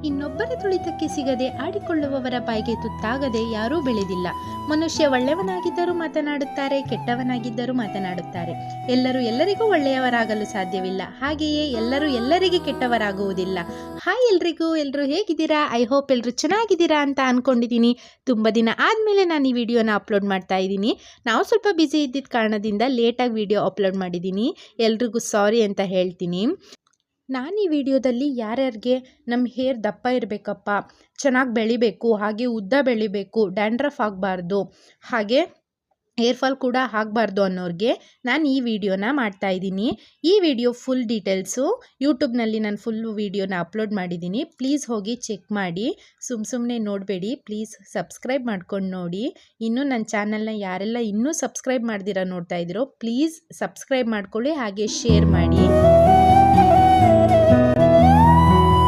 ಇನ್ನೊಬ್ಬರ ತುಳಿತಕ್ಕೆ ಸಿಗದೆ ಆಡಿಕೊಳ್ಳುವವರ ಬಾಯಿಗೆ ತುತ್ತಾಗದೆ ಯಾರೂ ಬೆಳೆದಿಲ್ಲ. ಮನುಷ್ಯ ಒಳ್ಳೆಯವನಾಗಿದ್ದರೂ ಮಾತನಾಡುತ್ತಾರೆ, ಕೆಟ್ಟವನಾಗಿದ್ದರೂ ಮಾತನಾಡುತ್ತಾರೆ. ಎಲ್ಲರೂ ಎಲ್ಲರಿಗೂ ಒಳ್ಳೆಯವರಾಗಲು ಸಾಧ್ಯವಿಲ್ಲ, ಹಾಗೆಯೇ ಎಲ್ಲರೂ ಎಲ್ಲರಿಗೆ ಕೆಟ್ಟವರಾಗುವುದಿಲ್ಲ. ಹಾಯ್ ಎಲ್ರಿಗೂ, ಎಲ್ಲರೂ ಹೇಗಿದ್ದೀರಾ? ಐ ಹೋಪ್ ಎಲ್ಲರೂ ಚೆನ್ನಾಗಿದ್ದೀರಾ ಅಂತ ಅಂದ್ಕೊಂಡಿದ್ದೀನಿ. ತುಂಬ ದಿನ ಆದಮೇಲೆ ನಾನು ಈ ವಿಡಿಯೋನ ಅಪ್ಲೋಡ್ ಮಾಡ್ತಾ ಇದ್ದೀನಿ. ನಾವು ಸ್ವಲ್ಪ ಬ್ಯುಸಿ ಇದ್ದಿದ್ದ ಕಾರಣದಿಂದ ಲೇಟಾಗಿ ವಿಡಿಯೋ ಅಪ್ಲೋಡ್ ಮಾಡಿದ್ದೀನಿ. ಎಲ್ರಿಗೂ ಸಾರಿ ಅಂತ ಹೇಳ್ತೀನಿ. ನಾನು ಈ ವಿಡಿಯೋದಲ್ಲಿ ಯಾರ್ಯಾರಿಗೆ ನಮ್ಮ ಹೇರ್ ದಪ್ಪ ಇರಬೇಕಪ್ಪ, ಚೆನ್ನಾಗಿ ಬೆಳಿಬೇಕು, ಹಾಗೆ ಉದ್ದ ಬೆಳಿಬೇಕು, ಡ್ಯಾಂಡ್ರಫ್ ಆಗಬಾರ್ದು, ಹಾಗೆ ಹೇರ್ ಫಾಲ್ ಕೂಡ ಆಗಬಾರ್ದು ಅನ್ನೋರಿಗೆ ನಾನು ಈ ವಿಡಿಯೋನ ಮಾಡ್ತಾಯಿದ್ದೀನಿ. ಈ ವಿಡಿಯೋ ಫುಲ್ ಡೀಟೇಲ್ಸು ಯೂಟ್ಯೂಬ್ನಲ್ಲಿ ನಾನು ಫುಲ್ಲು ವಿಡಿಯೋನ ಅಪ್ಲೋಡ್ ಮಾಡಿದ್ದೀನಿ. ಪ್ಲೀಸ್ ಹೋಗಿ ಚೆಕ್ ಮಾಡಿ, ಸುಮ್ಮನೆ ನೋಡಬೇಡಿ. ಪ್ಲೀಸ್ ಸಬ್ಸ್ಕ್ರೈಬ್ ಮಾಡ್ಕೊಂಡು ನೋಡಿ. ಇನ್ನೂ ನನ್ನ ಚಾನಲ್ನ ಯಾರೆಲ್ಲ ಇನ್ನೂ ಸಬ್ಸ್ಕ್ರೈಬ್ ಮಾಡ್ದಿರ ನೋಡ್ತಾ ಇದ್ದೀರೋ ಪ್ಲೀಸ್ ಸಬ್ಸ್ಕ್ರೈಬ್ ಮಾಡ್ಕೊಳ್ಳಿ, ಹಾಗೆ ಶೇರ್ ಮಾಡಿ.